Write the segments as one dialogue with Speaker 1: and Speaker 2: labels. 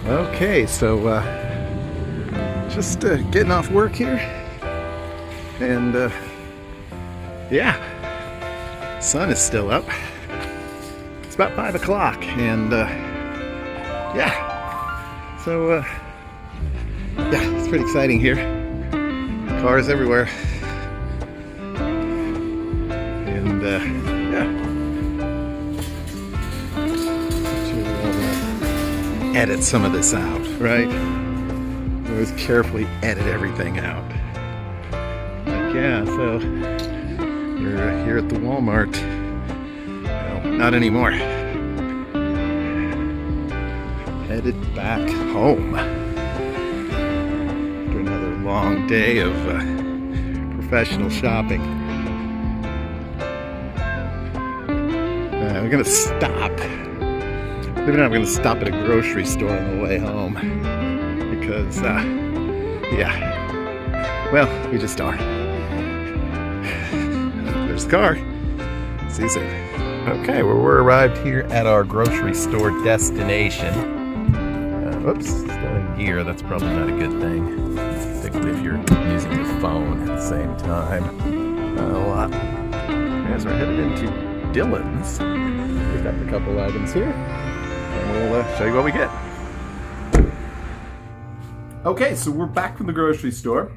Speaker 1: Okay, so just getting off work here, and yeah, sun is still up. It's about 5 o'clock, and yeah, so yeah, it's pretty exciting here. Cars everywhere, and yeah. Edit some of this out, right? Always carefully edit everything out. But yeah, so we're here at the Walmart. Well, not anymore. Headed back home after another long day of professional shopping. We're gonna stop. Maybe I'm going to stop at a grocery store on the way home because, yeah, well, we just are. There's the car. See you soon. Okay, well, we're arrived here at our grocery store destination. Whoops, still in gear. That's probably not a good thing, particularly if you're using the phone at the same time. As we're headed into Dillon's, pick up a couple items here. We'll show you what we get. Okay, so we're back from the grocery store,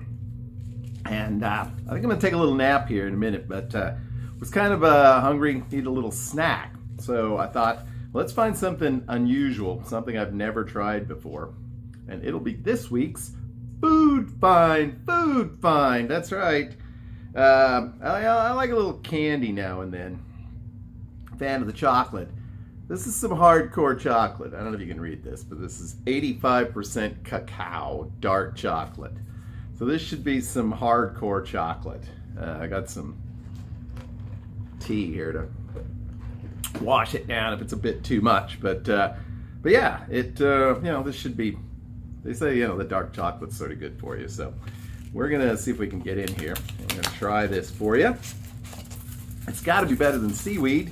Speaker 1: and I think I'm going to take a little nap here in a minute, but was kind of hungry, need a little snack. So I thought, let's find something unusual, something I've never tried before, and it'll be this week's Food Find. Food Find, that's right. I like a little candy now and then. Fan of the chocolate. This is some hardcore chocolate. I don't know if you can read this, but this is 85% cacao, dark chocolate. So this should be some hardcore chocolate. I got some tea here to wash it down if it's a bit too much. But yeah, it this should be. They say the dark chocolate's sort of good for you. So we're gonna see if we can get in here. I'm gonna try this for you. It's got to be better than seaweed,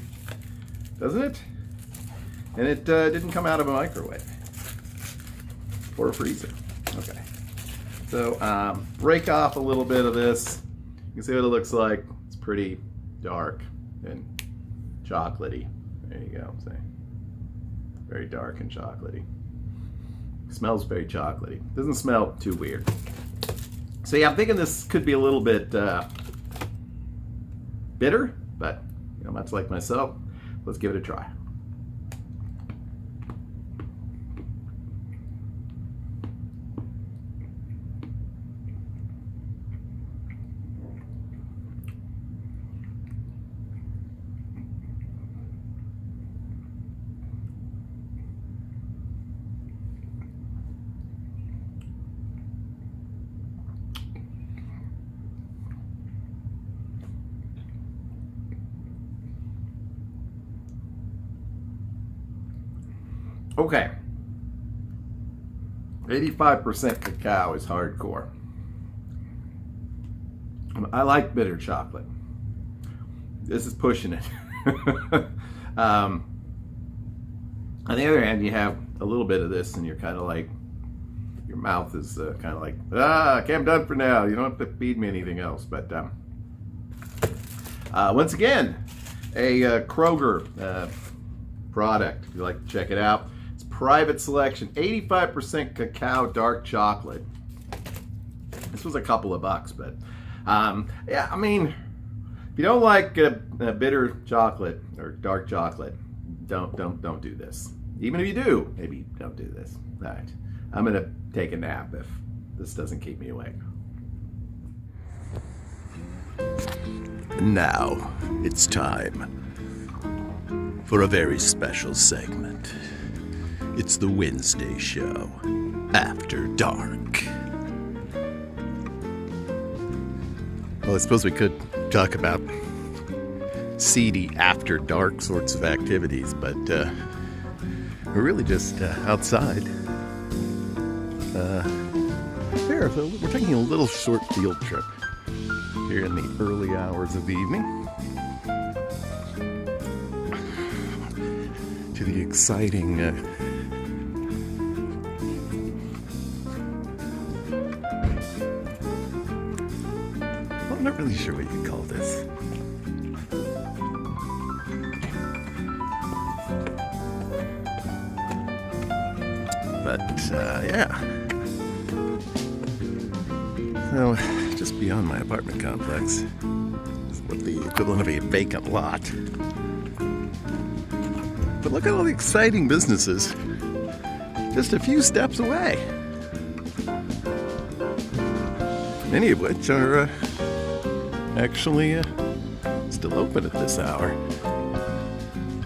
Speaker 1: doesn't it? And it didn't come out of a microwave or a freezer. Okay. So break off a little bit of this. You can see what it looks like. It's pretty dark and chocolatey. There you go. See? Very dark and chocolatey. Smells very chocolatey. Doesn't smell too weird. So yeah, I'm thinking this could be a little bit bitter, but much like myself, let's give it a try. Okay, 85% cacao is hardcore. I like bitter chocolate. This is pushing it. On the other hand, you have a little bit of this and you're kind of like, your mouth is kind of like, okay, I'm done for now. You don't have to feed me anything else. But once again, a Kroger product, if you'd like to check it out. Private selection, 85% cacao dark chocolate. This was a couple of bucks, but yeah, I mean, if you don't like bitter chocolate or dark chocolate, don't do this. Even if you do, maybe don't do this. All right, I'm gonna take a nap if this doesn't keep me awake.
Speaker 2: Now it's time for a very special segment. It's the Wednesday show, After Dark.
Speaker 1: Well, I suppose we could talk about seedy after dark sorts of activities, but we're really just outside. Here, so we're taking a little short field trip here in the early hours of the evening to the exciting
Speaker 2: not really sure what you call this. But, yeah. So, just beyond my apartment complex is what the equivalent of a vacant lot. But look at all the exciting businesses just a few steps away. Many of which are actually still open at this hour.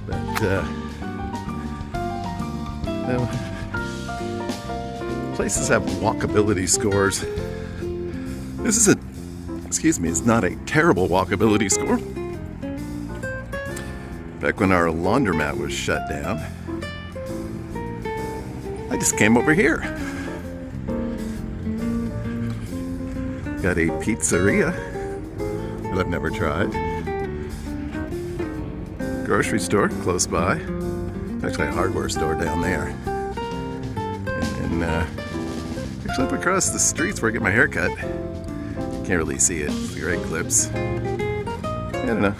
Speaker 2: But, no. Places have walkability scores. This is it's not a terrible walkability score. Back when our laundromat was shut down, I just came over here. Got a pizzeria that I've never tried. Grocery store close by. Actually a hardware store down there. And actually up across the streets where I get my hair cut. Can't really see it. It's the right clips. I don't know.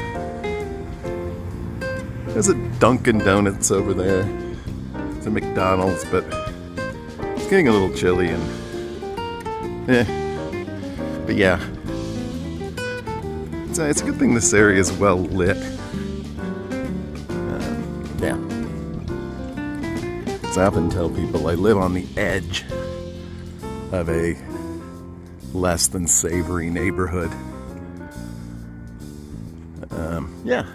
Speaker 2: There's a Dunkin' Donuts over there. There's a McDonald's, but it's getting a little chilly and But yeah. It's a good thing this area is well lit. Yeah. So I often tell people I live on the edge of a less than savory neighborhood. Yeah.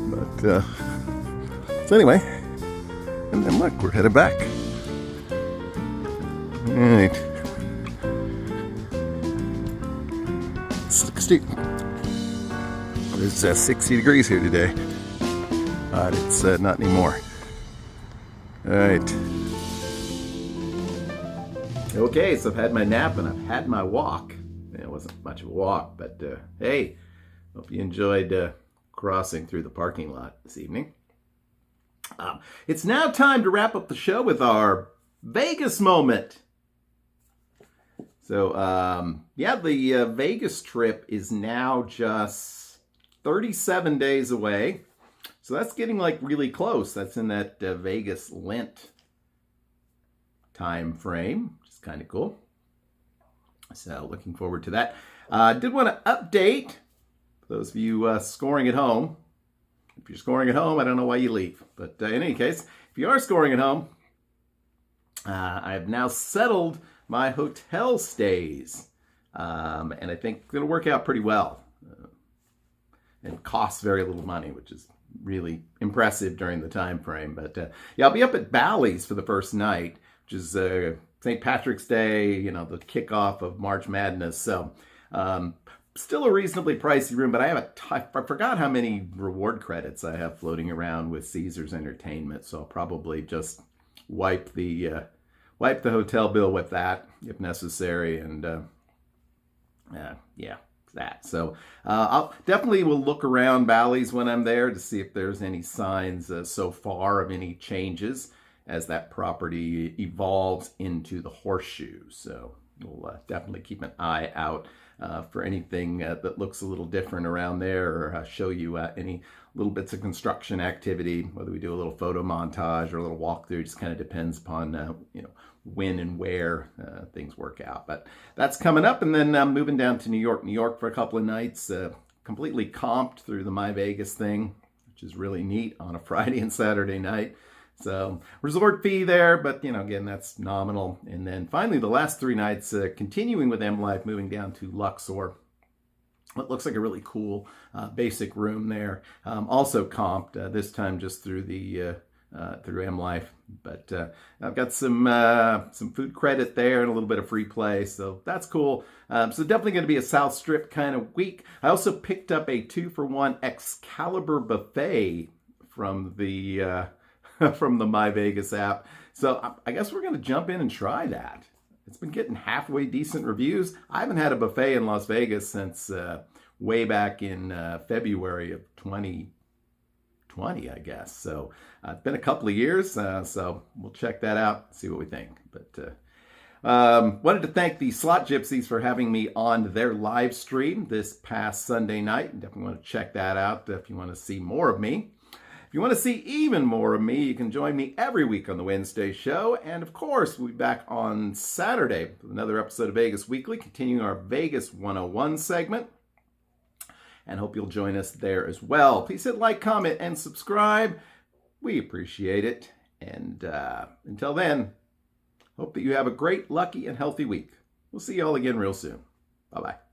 Speaker 2: But, so anyway, and then look, we're headed back. Alright. 60. It's 60 degrees here today. But it's not anymore. Alright.
Speaker 1: Okay, so I've had my nap and I've had my walk. It wasn't much of a walk, but hey, hope you enjoyed crossing through the parking lot this evening. It's now time to wrap up the show with our Vegas moment. So, yeah, the Vegas trip is now just 37 days away. So that's getting like really close. That's in that Vegas Lent time frame, which is kind of cool. So looking forward to that. Did want to update those of you scoring at home. If you're scoring at home, I don't know why you leave. But in any case, if you are scoring at home, I have now settled my hotel stays. And I think it'll work out pretty well. And costs very little money, which is really impressive during the time frame. But yeah, I'll be up at Bally's for the first night, which is St. Patrick's Day, you know, the kickoff of March Madness. So still a reasonably pricey room, but I forgot how many reward credits I have floating around with Caesars Entertainment. So I'll probably just wipe the hotel bill with that if necessary. And yeah, that. So I'll definitely will look around Bally's when I'm there to see if there's any signs so far of any changes as that property evolves into the Horseshoe. So we'll definitely keep an eye out for anything that looks a little different around there, or show you any little bits of construction activity, whether we do a little photo montage or a little walkthrough. Just kind of depends upon you know, when and where things work out. But that's coming up, and then moving down to New York for a couple of nights, completely comped through the My Vegas thing, which is really neat on a Friday and Saturday night. So resort fee there, but you know, again, that's nominal. And then finally, the last 3 nights, continuing with M Life, moving down to Luxor. It looks like a really cool basic room there. Also comped this time just through the through M Life, but I've got some food credit there and a little bit of free play, so that's cool. So definitely going to be a South Strip kind of week. I also picked up a 2-for-1 Excalibur buffet from the from the My Vegas app. So I guess we're going to jump in and try that. It's been getting halfway decent reviews. I haven't had a buffet in Las Vegas since way back in February of 2020, I guess. So it's been a couple of years, so we'll check that out, see what we think. But Wanted to thank the Slot Gypsies for having me on their live stream this past Sunday night. Definitely want to check that out if you want to see more of me. If you want to see even more of me, you can join me every week on the Wednesday show. And of course, we'll be back on Saturday with another episode of Vegas Weekly, continuing our Vegas 101 segment. And hope you'll join us there as well. Please hit like, comment, and subscribe. We appreciate it. And until then, hope that you have a great, lucky, and healthy week. We'll see you all again real soon. Bye-bye.